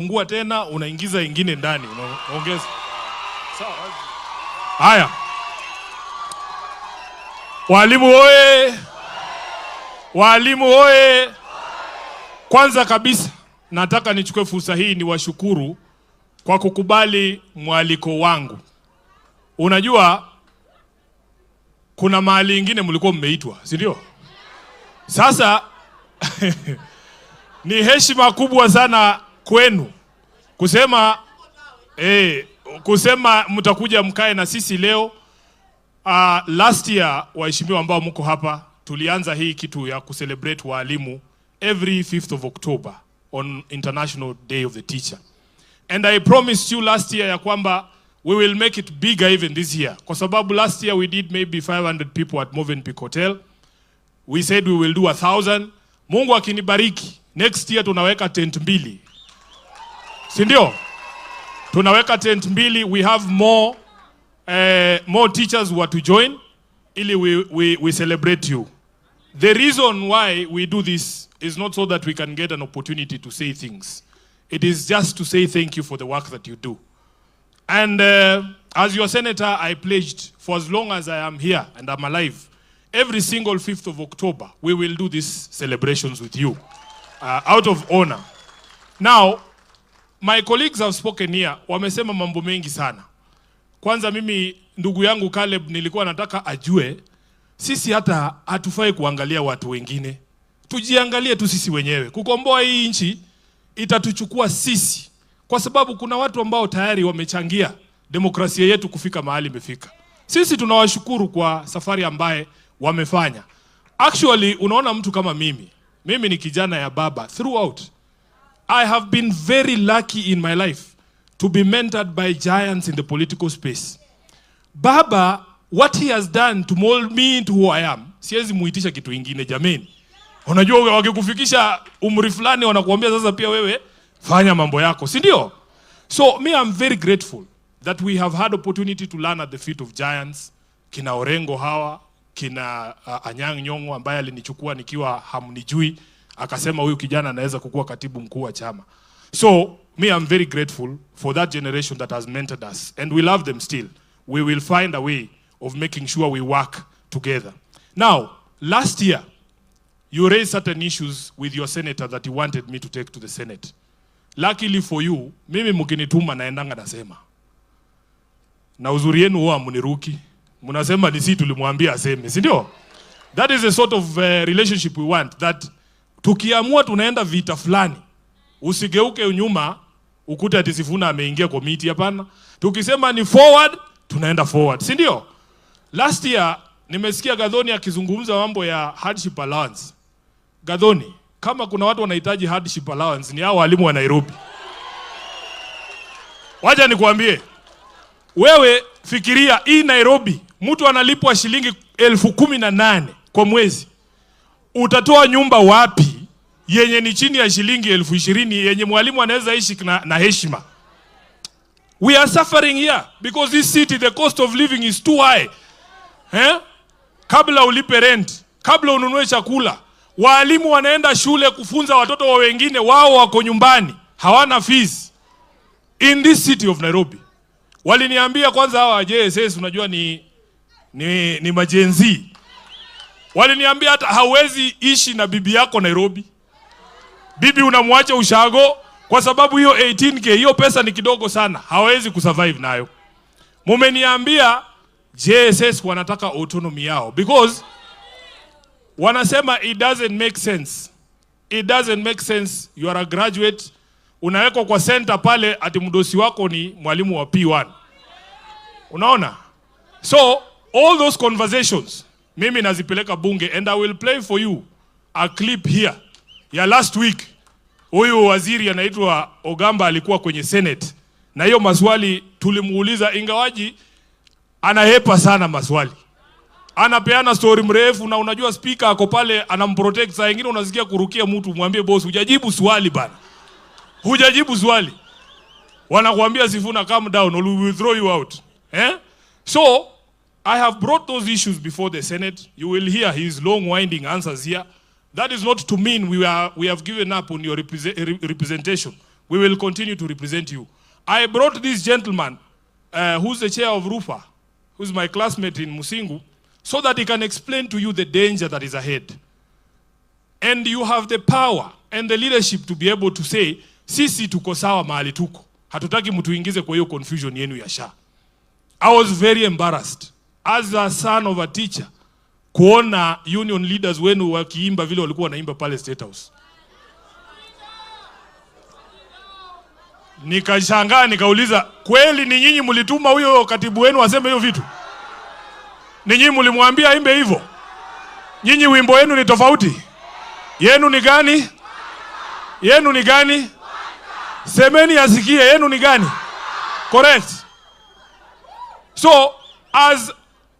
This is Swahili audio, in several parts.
Fungua tena, unaingiza ingine ndani, unaongeza. Sawa. Haya. Walimu oye! Walimu oye! Kwanza kabisa nataka nichukue fursa hii niwashukuru kwa kukubali mwaliko wangu. Unajua kuna mahali ingine mlikuwa mmeitwa, si ndio? Sasa ni heshima kubwa sana kwenu kusema mtakuja mkae na sisi leo. Last year waheshimiwa ambao mko hapa tulianza hii kitu ya kucelebrate walimu every 5th of October on International Day of the Teacher. And I promised you last year ya kwamba we will make it bigger even this year. Kwa sababu last year we did maybe 500 people at Movenpick Hotel. We said we will do 1,000. Mungu akinibariki, next year tunaweka tent 2. Si ndio? Tunaweka tent 2. We have more teachers who are to join ili we celebrate you. The reason why we do this is not so that we can get an opportunity to say things. It is just to say thank you for the work that you do. And as your senator, I pledged for as long as I am here and I'm alive, every single 5th of October, we will do these celebrations with you out of honor. Now, my colleagues have spoken here, wamesema mambo mengi sana. Kwanza mimi ndugu yangu Caleb nilikuwa nataka ajue, sisi hata hatufai kuangalia watu wengine. Tujiangalie tu sisi wenyewe. Kukomboa hii nchi itatuchukua sisi. Kwa sababu kuna watu ambao tayari wamechangia demokrasia yetu kufika mahali imefika. Sisi tunawashukuru kwa safari ambaye wamefanya. Actually, unaona mtu kama mimi ni kijana ya baba throughout. I have been very lucky in my life to be mentored by giants in the political space. Baba, what he has done to mold me into who I am, siwezi muitisha kitu ingine jameni. Unajua wakikufikisha umri fulani wanakuambia sasa pia wewe fanya mambo yako, si ndio? So me, I'm very grateful that we have had opportunity to learn at the feet of giants. Kina Orengo hawa, kina Anyang' Nyong'o ambaye alinichukua nikiwa hamnijui, akasema huyu kijana anaweza kukuwa katibu mkuu wa chama. So me, I'm very grateful for that generation that has mentored us, and we love them still. We will find a way of making sure we work together. Now, last year, you raised certain issues with your senator that you wanted me to take to the Senate. Luckily for you, mimi mkinituma naendanga nasema. Na uzuri yenu huwa mniruki. Mnasema ni sisi tulimwambia aseme, si ndio? That is a sort of relationship we want, that tukiamua tunaenda vita fulani, usigeuke nyuma ukute ati Sifuna ameingia committee, hapana. Tukisema ni forward, tunaenda forward, si ndio? Last year nimesikia Gathoni akizungumza mambo ya hardship allowance. Gathoni, kama kuna watu wanahitaji hardship allowance ni hao walimu wa Nairobi. Wacha nikwambie, wewe fikiria hii Nairobi, mtu analipwa shilingi 18,000 kwa mwezi. Utatoa nyumba wapi yenye ni chini ya shilingi 20,000 yenye mwalimu anaweza ishi na heshima? We are suffering here because this city, the cost of living is too high. Kabla ulipe rent, kabla ununue chakula, walimu wanaenda shule kufunza watoto wa wengine, wao wako nyumbani, hawana fees. In this city of Nairobi. Waliniambia kwanza hawa JSS unajua ni majenzi. Waliniambia hata hawezi ishi na bibi yako Nairobi. Bibi unamwacha ushago kwa sababu hiyo 18k, hiyo pesa ni kidogo sana, hawezi kusurvive nayo. Mumeniambia JSS wanataka autonomy yao because wanasema it doesn't make sense. It doesn't make sense. You are a graduate, unawekwa kwa center pale ati mdosi wako ni mwalimu wa P1. Unaona? So all those conversations mimi nazipeleka bunge, and I will play for you a clip here ya last week. Huyu waziri anaitwa Ogamba alikuwa kwenye Senate, na hiyo maswali tulimuuliza, ingawaji anahepa sana maswali. Anapeana story mrefu, na unajua speaker ako pale anamprotect. Saa nyingine unasikia kurukia mtu, mwambie boss hujajibu swali bana. Hujajibu swali. Wanakuambia Sifuna calm down or we will throw you out. So I have brought those issues before the Senate. You will hear his long winding answers here. That is not to mean we have given up on your representation. we will continue to represent you. I brought this gentleman, who's the chair of RUFA, who's my classmate in Musingu, so that he can explain to you the danger that is ahead. And you have the power and the leadership to be able to say, sisi tuko sawa mahali tuko. Hatutaki mtu ingize kwa hiyo confusion yenu ya SHA. I was very embarrassed as a son of a teacher kuona union leaders wenu wakiimba vile walikuwa wanaimba pale State House. Nikashangaa nikauliza, kweli ni nyinyi mlituma huyo katibu wenu aseme hiyo vitu? Ni nyinyi mlimwambia aimbe hivyo? Nyinyi wimbo wenu ni tofauti? Yenu ni gani? Yenu ni gani? Semeni asikie, yenu ni gani? Correct. So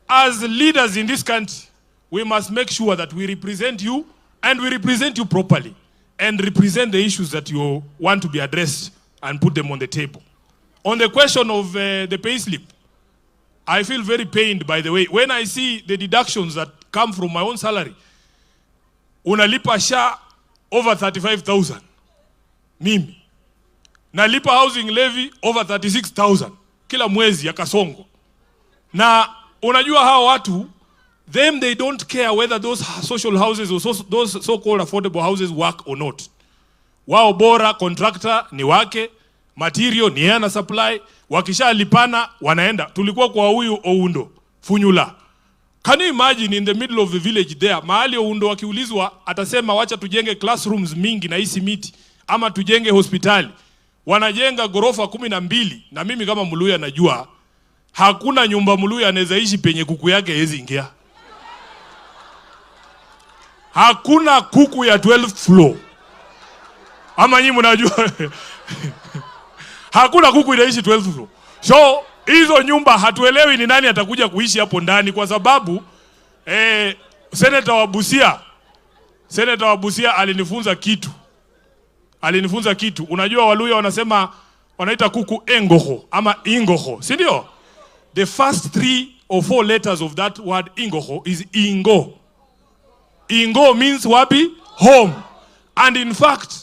as leaders in this country, we must make sure that we represent you, and we represent you properly, and represent the issues that you want to be addressed and put them on the table. On the question of the pay slip, I feel very pained, by the way, when I see the deductions that come from my own salary. Unalipa SHA over 35,000. Mimi. Nalipa housing levy over 36,000. Kila mwezi ya Kasongo. Na unajua hao watu, they don't care whether those social houses or those so-called affordable houses work or not. Wao bora contractor ni wake, material ni yana supply, wakisha lipana wanaenda. Tulikuwa kwa huyu Oundo, Funyula. Can you imagine in the middle of the village there, mahali Oundo wakiulizwa atasema wacha tujenge classrooms mingi na hisi miti, ama tujenge hospitali. Wanajenga gorofa 12, na mimi kama Mluya najua hakuna nyumba Mluya anaweza ishi penye kuku yake hezi ingia. Hakuna kuku ya 12th floor. Ama nyinyi mnajua hakuna kuku inaishi 12th floor. So hizo nyumba hatuelewi ni nani atakuja kuishi hapo ndani, kwa sababu Senator wa Busia alinifunza kitu. Unajua Waluya wanasema wanaita kuku engoho ama ingoho, si ndio? The first 3 or 4 letters of that word ingoho is ingo. Ingo means wapi? Home. And in fact,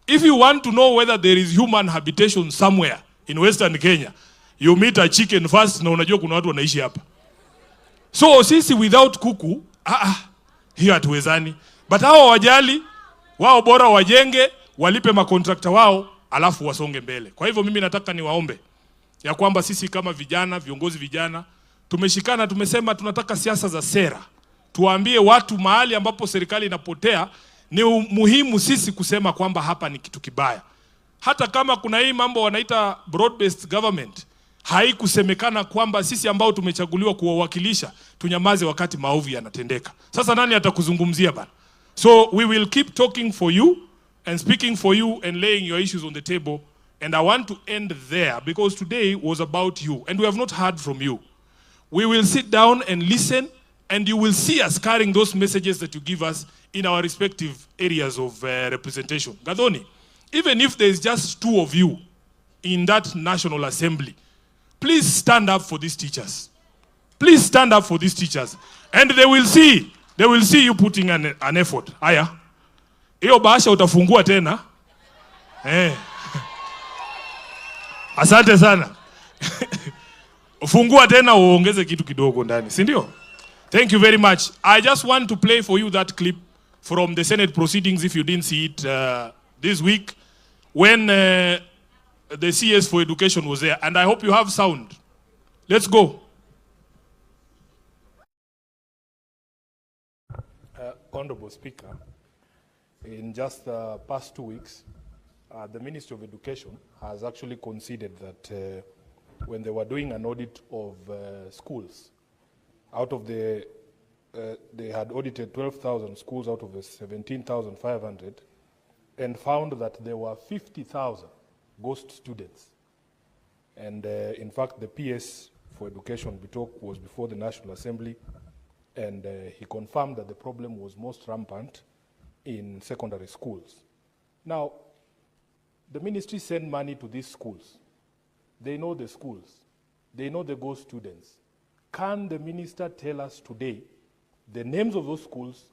if you want to know whether there is human habitation somewhere in Western Kenya, you meet a chicken first, na unajua kuna watu wanaishi hapa. So sisi without kuku, hiyo hatuwezani. But hao wajali, wao bora wajenge, walipe makontrakta wao, alafu wasonge mbele. Kwa hivyo mimi nataka niwaombe ya kwamba sisi kama vijana, viongozi vijana, tumeshikana, tumesema tunataka siasa za sera. Tuwaambie watu mahali ambapo serikali inapotea, ni muhimu sisi kusema kwamba hapa ni kitu kibaya. Hata kama kuna hii mambo wanaita broad-based government, haikusemekana kwamba sisi ambao tumechaguliwa kuwawakilisha tunyamaze wakati maovu yanatendeka. Sasa nani atakuzungumzia bana? So we will keep talking for you and speaking for you and laying your issues on the table. And I want to end there because today was about you and we have not heard from you. We will sit down and listen, and you will see us carrying those messages that you give us in our respective areas of representation. Gadoni, even if there is just 2 of you in that National Assembly, please stand up for these teachers. Please stand up for these teachers. And they will see you putting an effort. Aya. Iyo bahasha utafungua tena. Asante sana. Fungua tena uongeze kitu kidogo ndani, si ndio? Thank you very much. I just want to play for you that clip from the Senate proceedings, if you didn't see it this week, when the CS for Education was there. And I hope you have sound. Let's go. Honorable Speaker, in just the past 2 weeks, the Ministry of Education has actually conceded that when they were doing an audit of schools, out of the, they had audited 12,000 schools out of the 17,500 and found that there were 50,000 ghost students. And in fact, the PS for Education, Bitok, was before the National Assembly, and he confirmed that the problem was most rampant in secondary schools. Now, the ministry sent money to these schools. They know the schools. They know the ghost students. Can the minister tell us today the names of those schools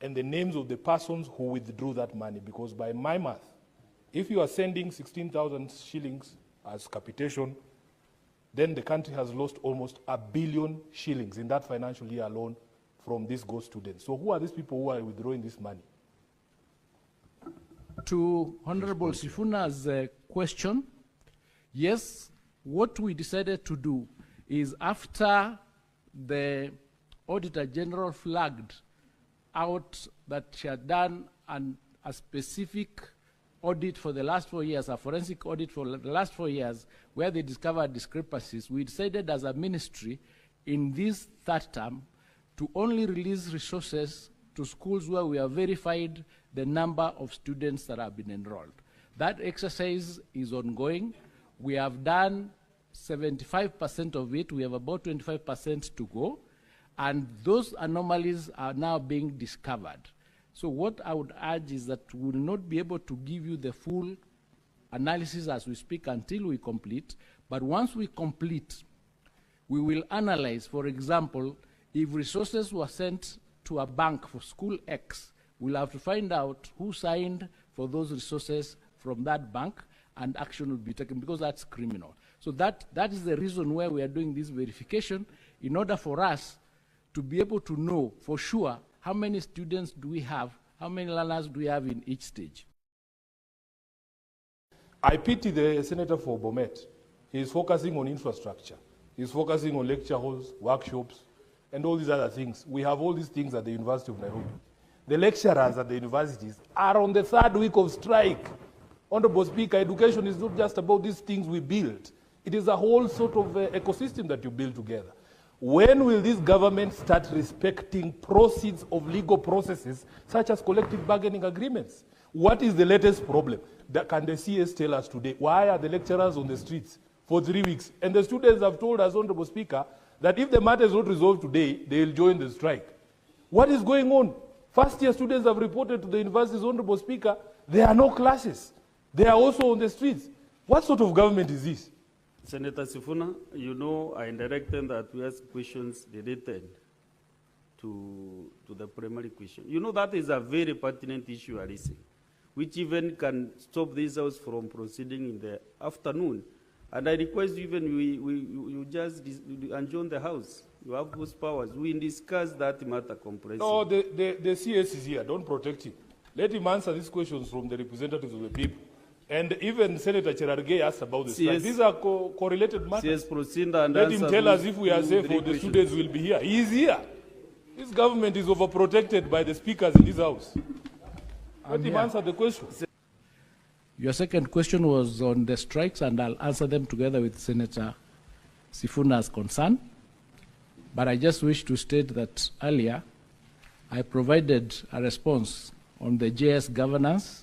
and the names of the persons who withdrew that money? Because by my math, If you are sending 16,000 shillings as capitation, then the country has lost almost 1 billion shillings in that financial year alone from these ghost students. So who are these people who are withdrawing this money? To Honorable Sifuna's question, yes, what we decided to do is after the Auditor General flagged out that she had done a specific audit for the last 4 years, a forensic audit for the last 4 years, where they discovered discrepancies, we decided as a ministry in this third term to only release resources to schools where we have verified the number of students that have been enrolled. That exercise is ongoing. We have done 75% of it. We have about 25% to go. And those anomalies are now being discovered. So what I would urge is that we will not be able to give you the full analysis as we speak until we complete. But once we complete, we will analyze, for example, if resources were sent to a bank for school X, we'll have to find out who signed for those resources from that bank, and action will be taken, because that's criminal. So that is the reason why we are doing this verification, in order for us to be able to know for sure how many students do we have, how many learners do we have in each stage. I pity the Senator for Bomet. He's focusing on infrastructure. He's focusing on lecture halls, workshops, and all these other things. We have all these things at the University of Nairobi. The lecturers at the universities are on the 3rd week of strike. Honorable Speaker, education is not just about these things we build. It is a whole sort of ecosystem that you build together. When will this government start respecting proceeds of legal processes such as collective bargaining agreements? What is the latest problem? Can the CS tell us today? Why are the lecturers on the streets for 3 weeks? And the students have told us, Honorable Speaker, that if the matter is not resolved today, they will join the strike. What is going on? First year students have reported to the universities, Honorable Speaker, there are no classes. They are also on the streets. What sort of government is this? Senator Sifuna, you know I directed that we ask questions related to the primary question. You know that is a very pertinent issue you are raising, which even can stop this house from proceeding in the afternoon. And I request even you just adjourn the house. You have those powers. We discuss that matter comprehensively. No, the CS is here. Don't protect him. Let him answer these questions from the representatives of the people. And even Senator Cherargei asked about this. Like, these are correlated matters. CS, proceed and let him tell us if we are safe or the students will be here. He is here. This government is overprotected by the speakers in this house. Let him answer the question. Your second question was on the strikes, and I'll answer them together with Senator Sifuna's concern. But I just wish to state that earlier, I provided a response on the JS governance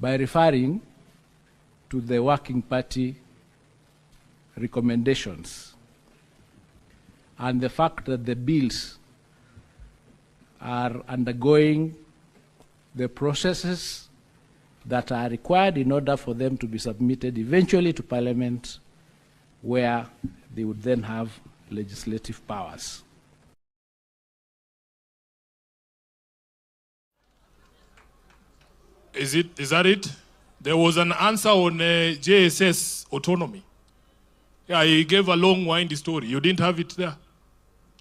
by referring to the Working Party recommendations and the fact that the bills are undergoing the processes that are required in order for them to be submitted eventually to Parliament, where they would then have legislative powers. Is that it? There was an answer on JSS autonomy. Yeah, he gave a long windy story. You didn't have it there?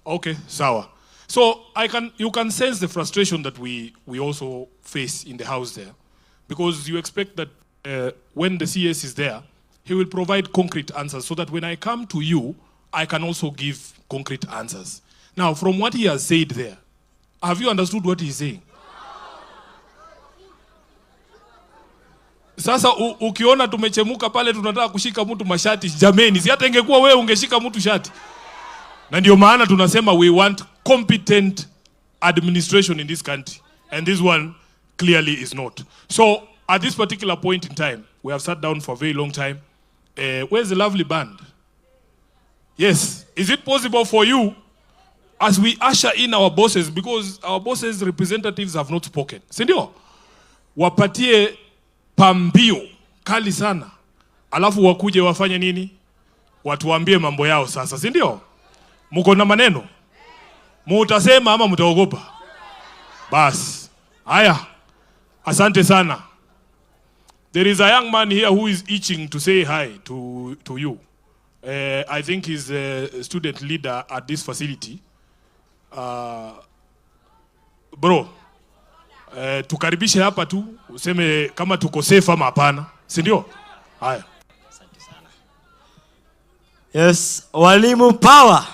Okay, sawa. So you can sense the frustration that we also face in the house there, because you expect that when the CS is there, he will provide concrete answers so that when I come to you, I can also give concrete answers. Now, from what he has said there, have you understood what he's saying? Sasa ukiona tumechemuka pale tunataka kushika mtu mashati, jameni, si hata ingekuwa wewe ungeshika mtu shati. Na ndio maana tunasema we want competent administration in this country, and this one clearly is not. So at this particular point in time, we have sat down for a very long time. Where's the lovely band? Yes, is it possible for you, as we usher in our bosses, because our bosses' representatives have not spoken, si ndio? Wapatie pambio kali sana, alafu wakuje wafanye nini? Watuambie mambo yao sasa, si ndio? Muko na maneno? Mutasema ama mutaogopa? Bas. Haya. Asante sana. There is a young man here who is itching to say hi to you. I think he's a student leader at this facility. Bro, tukaribishe hapa tu, useme kama tuko safe ama hapana, si ndio? Haya. Yes, walimu power.